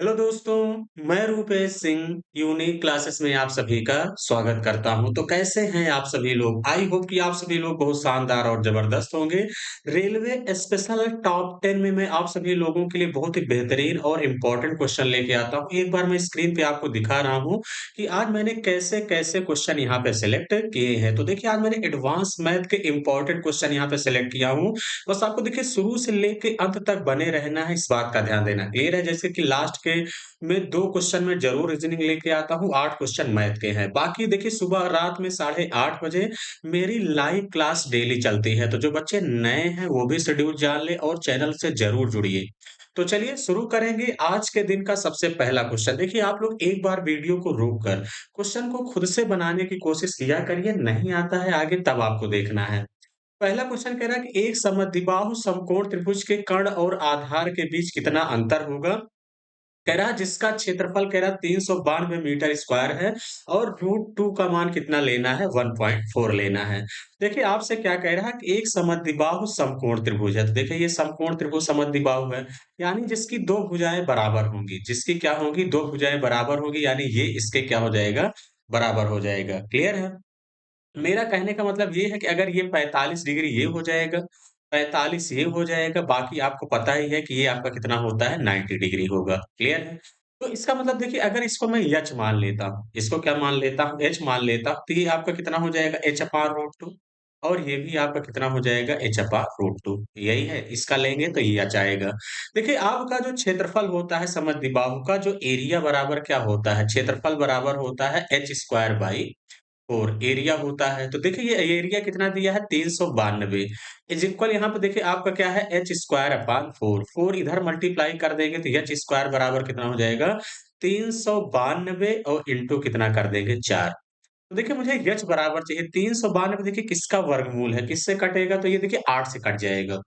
Hello दोस्तों, मैं Rupesh Singh unique classes में आप सभी का स्वागत करता हूं। तो कैसे हैं आप सभी लोग? आई होप कि आप सभी लोग बहुत शानदार और जबरदस्त होंगे। रेलवे स्पेशल टॉप 10 में मैं आप सभी लोगों के लिए बहुत ही बेहतरीन और इम्पोर्टेंट क्वेश्चन लेके आता हूं। एक बार मैं स्क्रीन पे आपको दिखा रहा हूं कि आज मैंने कैसे-कैसे क्वेश्चन यहाँ पे सिलेक्ट किए हैं। तो देखिए आज मैंने एडवांस मैथ के इम्पोर्टेंट क्वेश्चन यहाँ पे सिलेक्ट किया हूँ। बस आपको देखिए शुरू से लेके अंत तक बने रहना है, इस बात का ध्यान देना। क्लियर है? जैसे कि लास्ट के में 2 क्वेश्चन मैं ज़रूर रीज़निंग लेके आता हूँ, 8 क्वेश्चन मैथ के हैं। बाकी देखिए सुबह रात में 8:30 बजे मेरी लाइव क्लास डेली चलती है, तो जो बच्चे नए हैं वो भी शेड्यूल जान लें और चैनल से ज़रूर जुड़िए। तो चलिए शुरू करेंगे आज के दिन का सबसे पहला क्वेश्चन। देखिए आप लोग एक बार वीडियो को रोक कर क्वेश्चन को खुद से बनाने की कोशिश किया करिए, नहीं आता है आगे तब आपको देखना है। पहला क्वेश्चन कह रहा है कि एक समद्विबाहु समकोण त्रिभुज के कर्ण और आधार के बीच कितना अंतर होगा? कह रहा है जिसका क्षेत्रफल कह रहा है 392 मीटर स्क्वायर है और √2 का मान कितना लेना है? 1.4 लेना है। देखिए आपसे क्या कह रहा है कि एक समद्विबाहु समकोण त्रिभुज है। तो देखिए ये समकोण त्रिभुज समद्विबाहु है, यानी जिसकी 2 भुजाएँ बराबर होंगी। जिसकी क्या होंगी? 2 भुजाएँ बराबर होंगी, यानी ये इसके क्या हो जाएगा? बराबर हो जाएगा। क्लियर है? मेरा कहने का मतलब ये है कि अगर ये 45 डिग्री ये हो जाएगा, 45 ये हो जाएगा, बाकी आपको पता ही है कि ये आपका कितना होता है 90 डिग्री होगा, क्लियर है? तो इसका मतलब देखिए अगर इसको मैं एच मान लेता हूँ, इसको क्या मान लेता हूँ? एच मान लेता हूँ, तो ये आपका कितना हो जाएगा h/√2 और ये भी आपका कितना हो जाएगा h/√2 यही है, इसका लेंगे तो ये एच आएगा। देखिए आपका जो क्षेत्रफल होता है समद्विबाहु का जो एरिया बराबर क्या होता है? क्षेत्रफल बराबर होता है h स्क्वायर बाई 4 एरिया होता है। तो देखिए ये एरिया कितना दिया है 392 इज इक्वल यहाँ पे देखिए आपका क्या है एच स्क्वायर अपॉन 4 4 इधर मल्टीप्लाई कर देंगे तो एच स्क्वायर बराबर कितना हो जाएगा 392 और इंटू कितना कर देंगे 4। तो देखिए मुझे एच बराबर चाहिए 392 देखिए किसका वर्गमूल है किससे कटेगा तो ये देखिए 8 से कट जाएगा।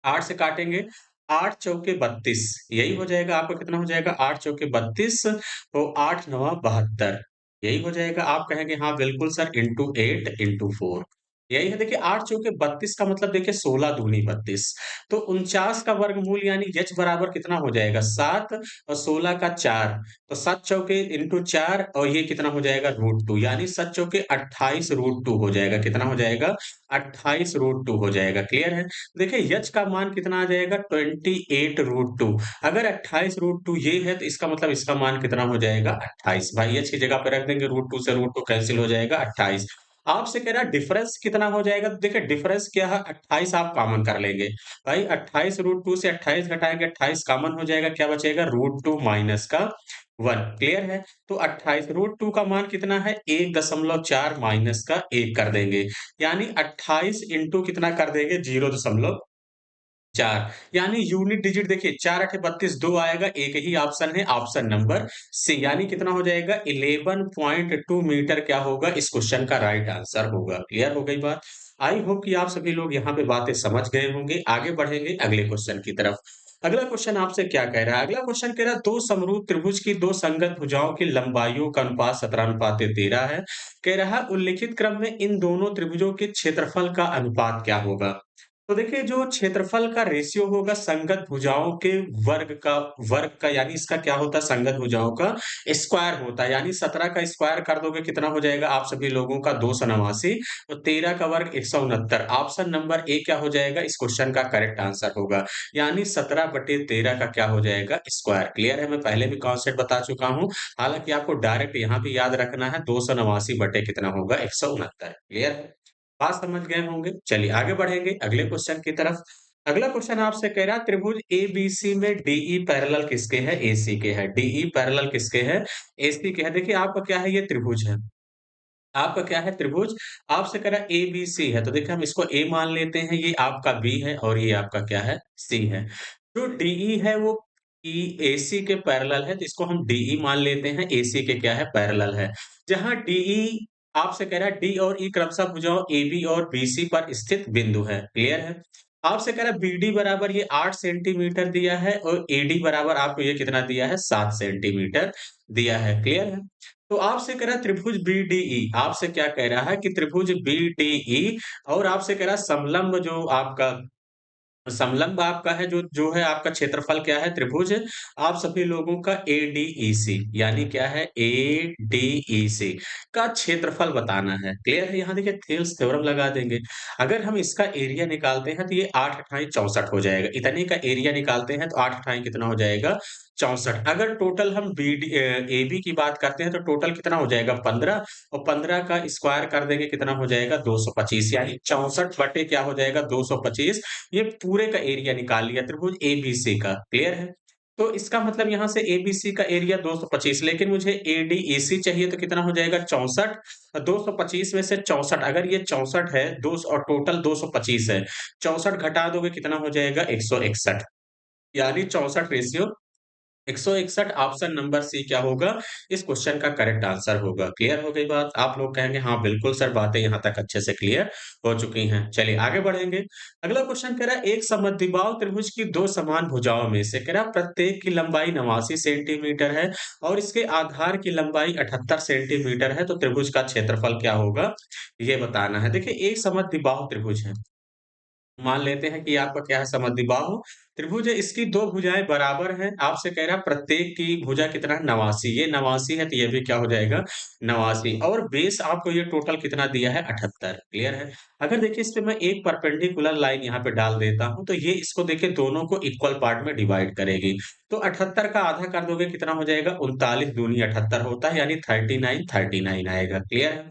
8 से काटेंगे 8 चौके 32 यही हो जाएगा आपका कितना हो जाएगा 8 चौके 32 तो 8 नवा 72 यही हो जाएगा। आप कहेंगे हाँ बिल्कुल सर इंटू 8 इंटू 4 यही है। देखिए 8 चौके 32 का मतलब देखिए 16 दूनी 32 तो 49 का वर्गमूल यानी एच बराबर कितना हो जाएगा 7 और 16 का 4 तो 7 चौके इंटू 4 और ये कितना हो जाएगा √2 यानी 7 चौके 28 √2 हो जाएगा। कितना हो जाएगा 28 √2 हो जाएगा। क्लियर है? देखिए यच का मान कितना आ जाएगा 28 √2 अगर 28 √2 ये है तो इसका मतलब इसका मान कितना हो जाएगा 28 भाई एच की जगह पे रख देंगे √2 से √2 कैंसिल हो जाएगा 28। आपसे कह रहा है डिफरेंस कितना हो जाएगा तो देखिए डिफरेंस क्या है 28 आप कॉमन कर लेंगे। भाई 28 √2 से 28 घटाएंगे 28 कॉमन हो जाएगा क्या बचेगा √2 माइनस का 1 क्लियर है। तो 28 √2 का मान कितना है 1.4 माइनस का 1 कर देंगे यानी 28 इंटू कितना कर देंगे 0.4 यानी यूनिट डिजिट देखिए 4 8 32 2 आएगा एक ही ऑप्शन है ऑप्शन नंबर सी यानी कितना हो जाएगा 11.2 मीटर क्या होगा इस क्वेश्चन का राइट आंसर होगा। क्लियर हो गई बात? आई होप कि आप सभी लोग यहाँ पे बातें समझ गए होंगे। आगे बढ़ेंगे अगले क्वेश्चन की तरफ। अगला क्वेश्चन आपसे क्या कह रहा है? अगला क्वेश्चन कह रहा है दो समरूप त्रिभुज की दो संगत भुजाओं की लंबाइयों का अनुपात 17:13 है। कह रहा है उल्लिखित क्रम में इन दोनों त्रिभुजों के क्षेत्रफल का अनुपात क्या होगा? तो देखिए जो क्षेत्रफल का रेशियो होगा संगत भुजाओं के वर्ग का यानी इसका क्या होता है संगत भुजाओं का स्क्वायर होता है यानी 17 का स्क्वायर कर दोगे कितना हो जाएगा आप सभी लोगों का 289 तो 13 का वर्ग 169 ऑप्शन नंबर ए क्या हो जाएगा इस क्वेश्चन का करेक्ट आंसर होगा यानी 17/13 का क्या हो जाएगा स्क्वायर। क्लियर है? मैं पहले भी कॉन्सेप्ट बता चुका हूँ। हालांकि आपको डायरेक्ट यहाँ पे याद रखना है 289 बटे कितना होगा 169। क्लियर है? बात समझ गए होंगे। चलिए आगे बढ़ेंगे अगले क्वेश्चन की तरफ। अगला क्वेश्चन आपसे कह रहा है त्रिभुज एबीसी में डीई पैरेलल किसके है एसी के है। डीई पैरेलल किसके है एसी के है। देखिए आपका क्या है ये त्रिभुज है। आपका क्या है त्रिभुज आपसे कह रहा है एबीसी है तो देखिए हम इसको ए मान लेते हैं ये आपका बी है और ये आपका क्या है सी है। जो डीई है वो ई एसी के पैरेलल है तो इसको हम डीई मान लेते हैं एसी के क्या है पैरेलल है। जहां डीई आपसे कह रहा है डी और ई क्रमशः भुजाओं एबी और बीसी पर स्थित बिंदु है। क्लियर है? आपसे कह रहा है बीडी बराबर ये 8 सेंटीमीटर दिया है और एडी बराबर आपको ये कितना दिया है 7 सेंटीमीटर दिया है। क्लियर है? तो आपसे कह रहा है त्रिभुज बीडीई आपसे क्या कह रहा है कि त्रिभुज बीडीई और आपसे कह रहा है समलंब जो आपका समलंब आपका है जो जो है आपका क्षेत्रफल क्या है त्रिभुज आप सभी लोगों का एडीईसी यानी क्या है एडीईसी का क्षेत्रफल बताना है। क्लियर है? यहाँ देखिए थेल्स थ्योरम लगा देंगे। अगर हम इसका एरिया निकालते हैं तो ये 8 अठाई 64 हो जाएगा। इतने का एरिया निकालते हैं तो 8 अठाई कितना हो जाएगा? 64। अगर टोटल हम एबी की बात करते हैं तो टोटल कितना हो जाएगा? 15 और 15 का स्क्वायर कर देंगे कितना हो जाएगा? 225 यानी 64 बटे क्या हो जाएगा? 225 ये पूरे का एरिया निकाल लिया त्रिभुज एबीसी का, क्लियर है? तो इसका मतलब यहाँ से एबीसी का एरिया 225 लेकिन मुझे एडीएसी चाहिए तो कितना हो जाएगा 64 225 में से 64 अगर ये 64 है दो और टोटल 225 है 64 घटा दोगे कितना हो जाएगा 161 यानी 64 रेशियो 161 ऑप्शन नंबर सी क्या होगा? इस क्वेश्चन का करेक्ट आंसर होगा। क्लियर हो गई बात? आप लोग कहेंगे हाँ, बिल्कुल सर बातें यहाँ तक अच्छे से क्लियर हो चुकी हैं। चलिए आगे बढ़ेंगे। अगला क्वेश्चन कह रहा है एक समद्विबाहु त्रिभुज की 2 समान भुजाओं में से कह रहा है प्रत्येक की लंबाई 89 सेंटीमीटर है और इसके आधार की लंबाई 78 सेंटीमीटर है, तो त्रिभुज का क्षेत्रफल क्या होगा? ये बताना है। देखिए एक समद्विबाहु त्रिभुज है। मान लेते हैं कि आपका क्या है समद्विबाहु त्रिभुज है, इसकी 2 भुजाएँ बराबर हैं। आपसे कह रहा है प्रत्येक की भुजा कितना है 89 ये 89 है तो ये भी क्या हो जाएगा 89 और बेस आपको ये टोटल कितना दिया है 78 क्लियर है। अगर देखिए इस पे मैं एक परपेंडिकुलर लाइन यहाँ पे डाल देता हूँ तो ये इसको देखिए दोनों को इक्वल पार्ट में डिवाइड करेगी। तो 78 का आधा कर दोगे कितना हो जाएगा 39 दूनी 78 होता है यानी 39 आएगा। क्लियर है?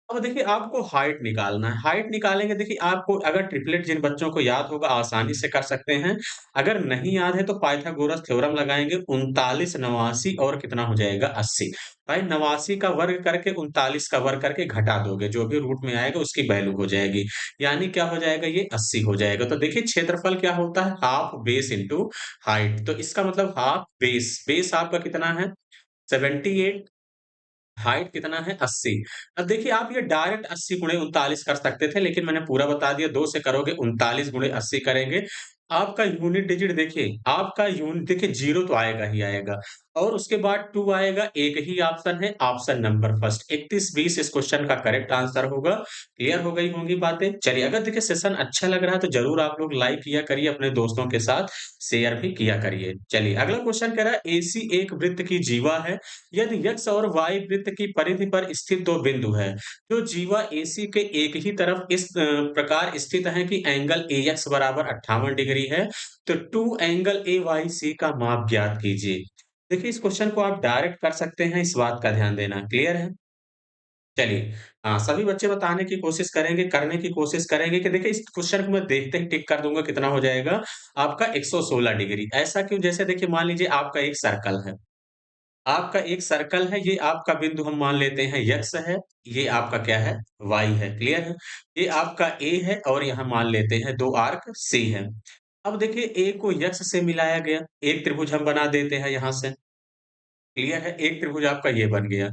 अब देखिए आपको हाइट निकालना है। हाइट निकालेंगे देखिए आपको अगर ट्रिपलेट जिन बच्चों को याद होगा आसानी से कर सकते हैं। अगर नहीं याद है तो पाइथागोरस थ्योरम लगाएँगे 39 89 और कितना हो जाएगा 80। भाई 89 का वर्ग करके 39 का वर्ग करके घटा दोगे, जो भी रूट में आएगा उसकी वैल्यू हो जाएगी। यानी क्या हो जाएगा ये 80 हो जाएगा। तो देखिए क्षेत्रफल क्या होता है हाफ बेस इंटू हाइट। तो इसका मतलब हाफ बेस, बेस आपका कितना है 78 हाइट कितना है 80। अब देखिए आप ये डायरेक्ट 80 गुणे 39 कर सकते थे, लेकिन मैंने पूरा बता दिया 2 से करोगे 39 गुणे 80 करेंगे। आपका यूनिट डिजिट देखिए, आपका यूनिट देखिए 0 तो आएगा ही आएगा और उसके बाद 2 आएगा, एक ही ऑप्शन है, ऑप्शन नंबर फर्स्ट 31-20 इस क्वेश्चन का करेक्ट आंसर होगा। क्लियर हो गई होंगी बातें? चलिए अगर देखिए सेशन अच्छा लग रहा है तो ज़रूर आप लोग लाइक किया करिए, अपने दोस्तों के साथ शेयर भी किया करिए। चलिए अगला क्वेश्चन कह रहा है एसी एक वृत्त की जीवा है यदि x और y वृत्त की परिधि पर स्थित दो बिंदु है जो जीवा AC के एक ही तरफ इस प्रकार स्थित है कि एंगल AX बराबर 58 डिग्री है तो 2 एंगल AYC का माप ज्ञात कीजिए। देखिए इस क्वेश्चन को आप डायरेक्ट कर सकते हैं, इस बात का ध्यान देना क्लियर है। चलिए सभी बच्चे बताने की कोशिश करेंगे, करने की कोशिश करेंगे कि देखिए इस क्वेश्चन को मैं देखते ही टिक कर दूंगा कितना हो जाएगा आपका 116 डिग्री। ऐसा क्यों? जैसे देखिए मान लीजिए आपका एक सर्कल है, आपका एक सर्कल है, ये आपका बिंदु हम मान लेते हैं x है, ये आपका क्या है y है, क्लियर है? ये आपका A है और यहाँ मान लेते हैं 2 आर्क C है। अब देखिए A को x से मिलाया गया, एक त्रिभुज हम बना देते हैं यहाँ से, क्लियर है? एक त्रिभुज आपका ये बन गया।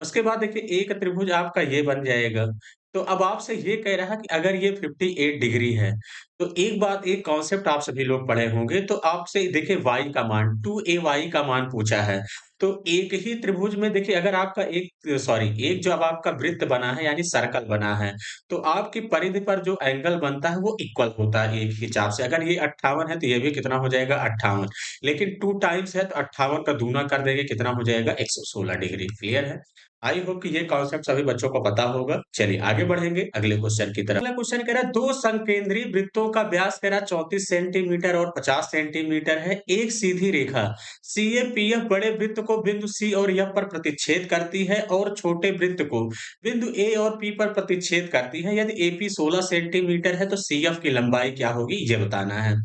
उसके बाद देखिए एक त्रिभुज आपका ये बन जाएगा। तो अब आपसे ये कह रहा है कि अगर ये 58 डिग्री है, तो एक बात एक कॉन्सेप्ट आप सभी लोग पढ़े होंगे, तो आपसे देखिए y का मान 2ay का मान पूछा है। तो एक ही त्रिभुज में देखिए अगर आपका एक सॉरी एक जो अब आपका वृत्त बना है यानी सर्कल बना है, तो आपकी परिधि पर जो एंगल बनता है वो इक्वल होता है एक ही चाप से। अगर ये 58 है तो ये भी कितना हो जाएगा 58 लेकिन 2 टाइम्स है तो 58 का दूना कर देंगे कितना हो जाएगा 116 डिग्री। क्लियर है? आई होप कि ये कॉन्सेप्ट सभी बच्चों को पता होगा। चलिए आगे बढ़ेंगे अगले क्वेश्चन की तरफ। अगला क्वेश्चन कह रहा है दो संकेंद्री वृत्तों का व्यास कह रहा है 34 सेंटीमीटर और 50 सेंटीमीटर है। एक सीधी रेखा CAPF बड़े वृत्त को बिंदु C और F पर प्रतिच्छेद करती है और छोटे वृत्त को बिंदु A और P पर प्रतिच्छेद करती है। यदि AP 16 सेंटीमीटर है तो CF की लंबाई क्या होगी ये बताना है।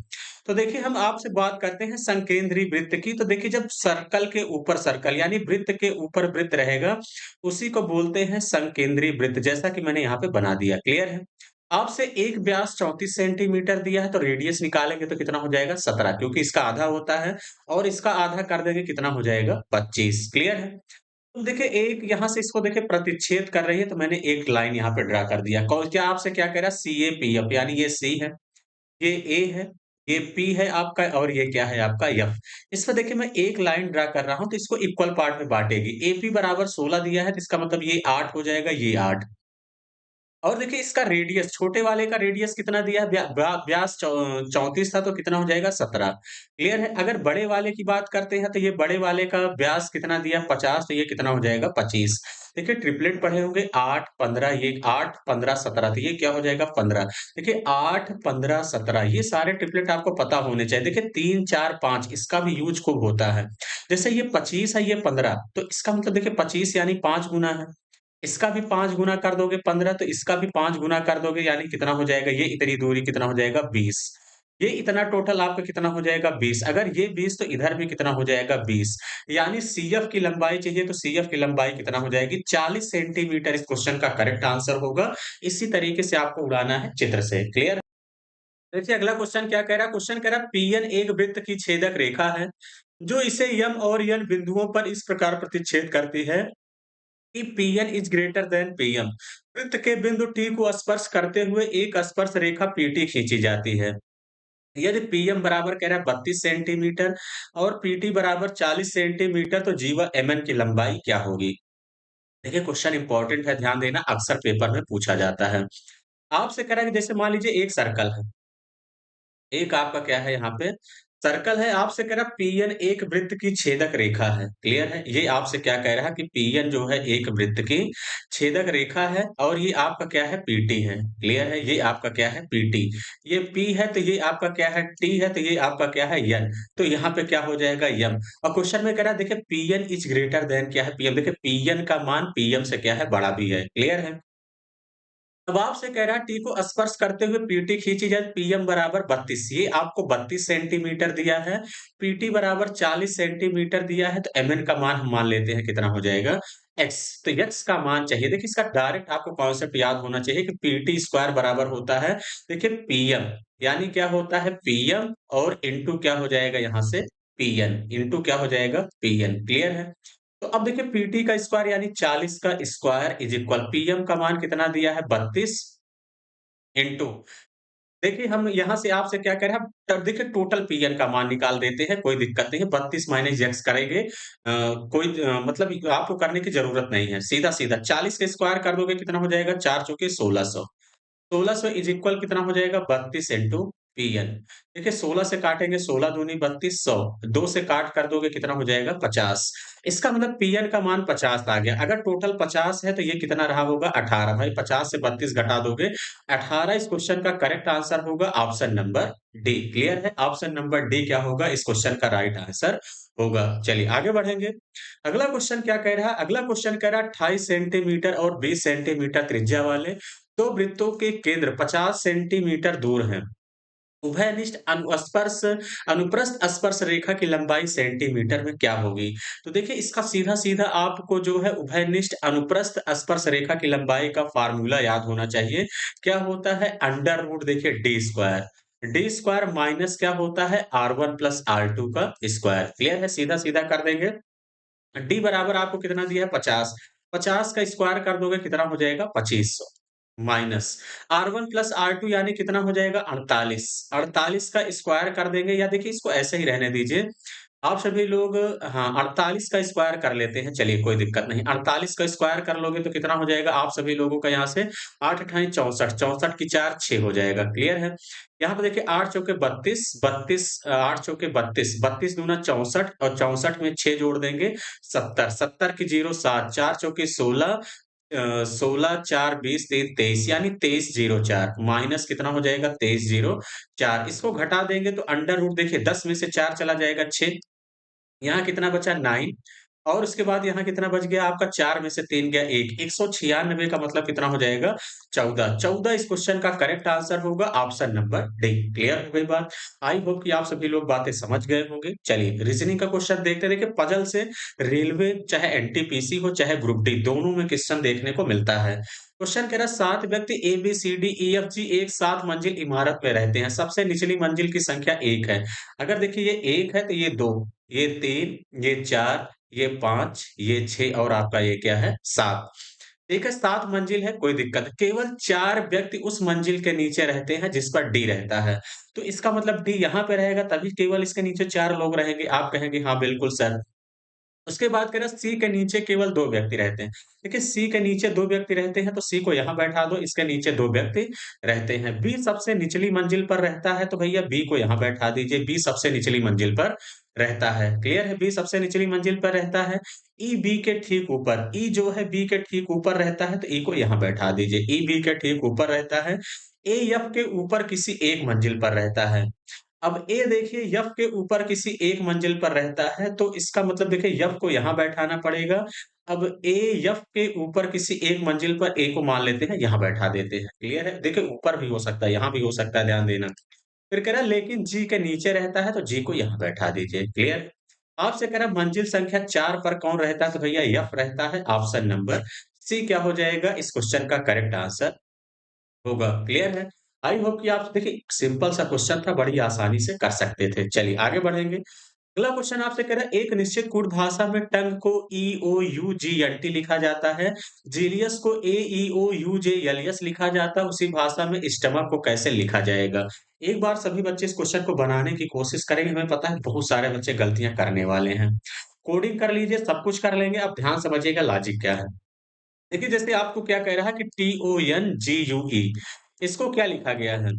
तो देखिए हम आपसे बात करते हैं संकेंद्री वृत्त की। तो देखिए जब सर्कल के ऊपर सर्कल यानी वृत्त के ऊपर वृत्त रहेगा उसी को बोलते हैं संकेंद्री वृत्त, जैसा कि मैंने यहाँ पे बना दिया। क्लियर है? आपसे एक व्यास 34 सेंटीमीटर दिया है तो रेडियस निकालेंगे तो कितना हो जाएगा 17 क्योंकि इसका आधा होता है और इसका आधा कर देंगे कितना हो जाएगा 25। क्लियर है? तो देखिए एक यहाँ से इसको देखिए प्रतिच्छेद कर रही है तो मैंने एक लाइन यहाँ पे ड्रा कर दिया। क्या आपसे क्या कह रहा है CAPF यानी ये C है, ये A है, ये P है आपका और ये क्या है आपका F। इस पे देखिए मैं एक लाइन ड्रा कर रहा हूँ तो इसको इक्वल पार्ट में बाँटेगी। AP बराबर 16 दिया है तो इसका मतलब ये 8 हो जाएगा, ये 8 और देखिए इसका रेडियस, छोटे वाले का रेडियस कितना दिया है? व्यास 34 था तो कितना हो जाएगा? 17। क्लियर है? अगर बड़े वाले की बात करते हैं तो ये बड़े वाले का व्यास कितना दिया है? 50, तो ये कितना हो जाएगा? 25। देखिए ट्रिपलेट पढ़े होंगे 8, 15, ये 8, 15, 17, तो ये क्या हो जाएगा? 15। देखिए 8, 15, 17 ये सारे ट्रिपलेट आपको पता होने चाहिए। देखिए 3, 4, 5 इसका भी यूज़ खूब होता है। जैसे ये 25 है, ये 15, तो इसका मतलब देखिए 25 यानी 5 गुना है। इसका भी 5 गुना कर दोगे 15, तो इसका भी 5 गुना कर दोगे, यानी कितना हो जाएगा? ये इतनी दूरी कितना हो जाएगा? 20। ये इतना टोटल आपका कितना हो जाएगा? 20। अगर ये 20 तो इधर भी कितना हो जाएगा? 20। यानी सीएफ की लंबाई चाहिए तो सीएफ की लंबाई कितना हो जाएगी? 40 सेंटीमीटर इस क्वेश्चन का करेक्ट आंसर होगा। इसी तरीके से आपको उड़ाना है चित्र से। क्लियर? देखिए अगला क्वेश्चन क्या कह रहा है? क्वेश्चन कह रहा है पीएन एक वृत्त की छेदक रेखा है, जो इसे एम और एन बिंदुओं पर इस प्रकार प्रतिच्छेद करती है कि PN is greater than PM. वृत्त के बिंदु टी को स्पर्श करते हुए एक स्पर्श रेखा पीटी खींची जाती है। यदि पीएम बराबर कह रहा है 32 सेंटीमीटर और पीटी बराबर 40 सेंटीमीटर, तो जीवा एमएन की लंबाई क्या होगी? देखिए क्वेश्चन इंपॉर्टेंट है, ध्यान देना, अक्सर पेपर में पूछा जाता है। आपसे कह रहा है कि जैसे मान लीजिए एक सर्कल है, एक आपका क्या है यहाँ पे सर्कल है, आपसे कह रहा है पीएन एक वृत्त की छेदक रेखा है। क्लियर है? ये आपसे क्या कह रहा है कि पीएन जो है एक वृत्त की छेदक रेखा है और ये आपका क्या है? पीटी है। क्लियर है? ये आपका क्या है? पीटी। ये पी है तो ये आपका क्या है? टी है तो ये आपका क्या है? एन। तो यहाँ पे क्या हो जाएगा? एम। और क्वेश्चन में कह रहा है देखिए पीएन इज ग्रेटर देन क्या है? पीएम। देखिए पीएन का मान पीएम से क्या है? बड़ा भी है। क्लियर है? अब आपसे कह रहा है टी को स्पर्श करते हुए पीटी खींची जाए, पीएम बराबर 32, ये आपको 32 सेंटीमीटर दिया है, पीटी बराबर 40 सेंटीमीटर दिया है, तो एमएन का मान हम मान लेते हैं कितना हो जाएगा? एक्स। तो एक्स का मान चाहिए। देखिए इसका डायरेक्ट आपको कॉन्सेप्ट याद होना चाहिए कि पीटी स्क्वायर बराबर होता है, देखिए पीएम, यानी क्या होता है? पीएम और इंटू क्या हो जाएगा यहाँ से? पीएन, इंटू क्या हो जाएगा? पीएन। क्लियर है? तो अब देखिए पीटी का स्क्वायर यानी 40 का स्क्वायर इज इक्वल पीएम का मान कितना दिया है? 32 इंटू, देखिए हम यहाँ से आपसे क्या कह रहे हैं, तब देखिए टोटल पीएन का मान निकाल देते हैं, कोई दिक्कत नहीं है। 32 माइनस एक्स करेंगे, कोई मतलब आपको करने की जरूरत नहीं है। सीधा सीधा 40 का स्क्वायर कर दोगे कितना हो जाएगा? 4 चौके 1600। 1600 इज इक्वल कितना हो जाएगा? 32 इंटू पीएन। देखिए 16 से काटेंगे, 16 दूनी 32, 100, 2 से काट कर दोगे कितना हो जाएगा? 50। इसका मतलब पीएन का मान 50 आ गया। अगर टोटल 50 है तो ये कितना रहा होगा? 18। भाई 50 से 32 घटा दोगे 18। इस क्वेश्चन का करेक्ट आंसर होगा ऑप्शन नंबर डी। क्लियर है? ऑप्शन नंबर डी क्या होगा इस क्वेश्चन का राइट आंसर होगा। चलिए आगे बढ़ेंगे। अगला क्वेश्चन क्या कह रहा है? अगला क्वेश्चन कह रहा है 28 सेंटीमीटर और 20 सेंटीमीटर त्रिज्या वाले दो वृत्तों के केंद्र 50 सेंटीमीटर दूर हैं। उभयनिष्ठ अनुप्रस्थ स्पर्श रेखा की लंबाई सेंटीमीटर में क्या होगी? तो देखिए इसका सीधा-सीधा आपको जो है उभयनिष्ठ अनुप्रस्थ स्पर्श रेखा की लंबाई का फार्मूला याद होना चाहिए। क्या होता है? अंडर रूट देखिए D square. D square minus क्या होता है? R1 प्लस R2 का स्क्वायर। क्लियर है? सीधा-सीधा कर देंगे। डी बराबर आपको कितना दिया है? 50। 50 का स्क्वायर कर दोगे कितना हो जाएगा? 2500 माइनस R1 प्लस R2 यानी कितना हो जाएगा? 48। 48 का स्क्वायर कर देंगे, या देखिए इसको ऐसे ही रहने दीजिए। आप सभी लोग हाँ, 48 का स्क्वायर कर लेते हैं, चलिए कोई दिक्कत नहीं। 48 का स्क्वायर कर लोगे तो कितना हो जाएगा? आप सभी लोगों का यहाँ से 8 अठाई 64, 64 की 4 6 हो जाएगा। क्लियर है? यहाँ पे देखिए 8 चौके 32, 32 8 चौके 32, 32 दूना 64 और 64 में 6 जोड़ देंगे 70, 70 की 0 7, 4 चौके 16, 16 4 20 3 23 यानी 2304 माइनस कितना हो जाएगा? 2304। इसको घटा देंगे तो अंडर रूट देखिए 10 में से 4 चला जाएगा 6, यहाँ कितना बचा? 9, और उसके बाद यहाँ कितना बच गया आपका? 4 में से 3 गया 1, 196 का मतलब कितना हो जाएगा? 14। 14 इस क्वेश्चन का करेक्ट आंसर होगा ऑप्शन नंबर डी। क्लियर हो गई बात? आई होप कि आप सभी लोग बातें समझ गए होंगे। चलिए रीजनिंग का क्वेश्चन देखते हैं। देखिए पजल से रेलवे चाहे एनटीपीसी हो चाहे ग्रुप डी, दोनों में क्वेश्चन देखने को मिलता है। क्वेश्चन कह रहा है 7 व्यक्ति A B C D E F G एक सात मंजिल इमारत में रहते हैं। सबसे निचली मंजिल की संख्या 1 है। अगर देखिए ये 1 है तो ये 2, ये 3, ये 4, ये 5, ये 6 और आपका ये क्या है? 7। ठीक है, 7 मंजिल है, कोई दिक्कत नहीं। केवल 4 व्यक्ति उस मंजिल के नीचे रहते हैं जिस पर डी रहता है। तो इसका मतलब डी यहाँ पे रहेगा, तभी केवल इसके नीचे 4 लोग रहेंगे। आप कहेंगे हाँ बिल्कुल सर। उसके बाद कह रहा है सी के नीचे केवल 2 व्यक्ति रहते हैं। देखिए सी के नीचे 2 व्यक्ति रहते हैं तो सी को यहाँ बैठा दो, इसके नीचे 2 व्यक्ति रहते हैं। बी सबसे निचली मंजिल पर रहता है तो भैया बी को यहाँ बैठा दीजिए, बी सबसे निचली मंजिल पर रहता है। क्लियर है? बी सबसे निचली मंजिल पर रहता है। ई बी के ठीक ऊपर, ई जो है बी के ठीक ऊपर रहता है तो ई को यहाँ बैठा दीजिए, ई बी के ठीक ऊपर रहता है। ए एफ के ऊपर किसी एक मंजिल पर रहता है। अब ए देखिए यफ के ऊपर किसी एक मंजिल पर रहता है, तो इसका मतलब देखिए यफ को यहाँ बैठाना पड़ेगा। अब ए यफ के ऊपर किसी एक मंजिल पर ए को मान लेते हैं, यहाँ बैठा देते हैं। क्लियर है? देखिए ऊपर भी हो सकता है, यहाँ भी हो सकता है, ध्यान देना। फिर कह रहा है लेकिन जी के नीचे रहता है, तो जी को यहाँ बैठा दीजिए। क्लियर? आपसे कह रहा है मंजिल संख्या 4 पर कौन रहता है? तो भैया यफ रहता है। ऑप्शन नंबर सी क्या हो जाएगा इस क्वेश्चन का करेक्ट आंसर होगा। क्लियर है? आई होप कि आप देखिए सिंपल सा क्वेश्चन था, बड़ी आसानी से कर सकते थे। चलिए आगे बढ़ेंगे। अगला क्वेश्चन आपसे कह रहा है एक निश्चित कूट भाषा में टंग को ई ओ यू जी एल टी लिखा जाता है, जीलियस को ए ई ओ यू जे एल एस लिखा जाता है, उसी भाषा में स्टमक को कैसे लिखा जाएगा? एक बार सभी बच्चे इस क्वेश्चन को बनाने की कोशिश करेंगे, हमें पता है बहुत सारे बच्चे गलतियां करने वाले हैं। कोडिंग कर लीजिए, सब कुछ कर लेंगे, अब ध्यान समझिएगा लॉजिक क्या है। देखिए जैसे आपको क्या कह रहा है कि T O N G U E, इसको क्या लिखा गया है?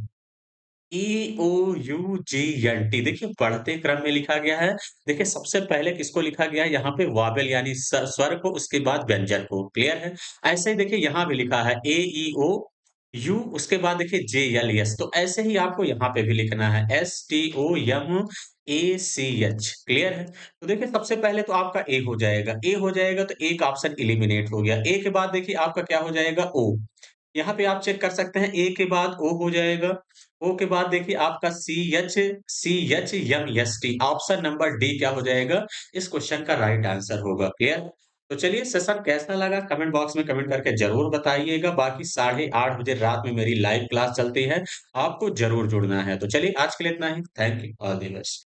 EOUGNT देखिए बढ़ते क्रम में लिखा गया है। देखिए सबसे पहले किसको लिखा गया है यहाँ पे वॉवेल यानी स्वर को उसके बाद व्यंजन को। क्लियर है? ऐसे ही देखिए यहाँ भी लिखा है AEOU उसके बाद देखिए JLS तो ऐसे ही आपको यहाँ पे भी लिखना है STOMACH। क्लियर है? तो देखिए सबसे पहले तो आपका ए हो जाएगा। ए हो जाएगा तो एक ऑप्शन एलिमिनेट हो गया। ए के बाद देखिए आपका क्या हो जाएगा ओ। यहाँ पे आप चेक कर सकते हैं ए के बाद ओ हो जाएगा। ओ के बाद देखिए आपका CHCHMST ऑप्शन नंबर डी क्या हो जाएगा? इस क्वेश्चन का राइट आंसर होगा। क्लियर? तो चलिए सेशन कैसा लगा कमेंट बॉक्स में कमेंट करके ज़रूर बताइएगा। बाकी 8:30 बजे रात में मेरी लाइव क्लास चलती है, आपको ज़रूर जुड़ना है। तो चलिए आज के लिए इतना ही। Thank you. All the best.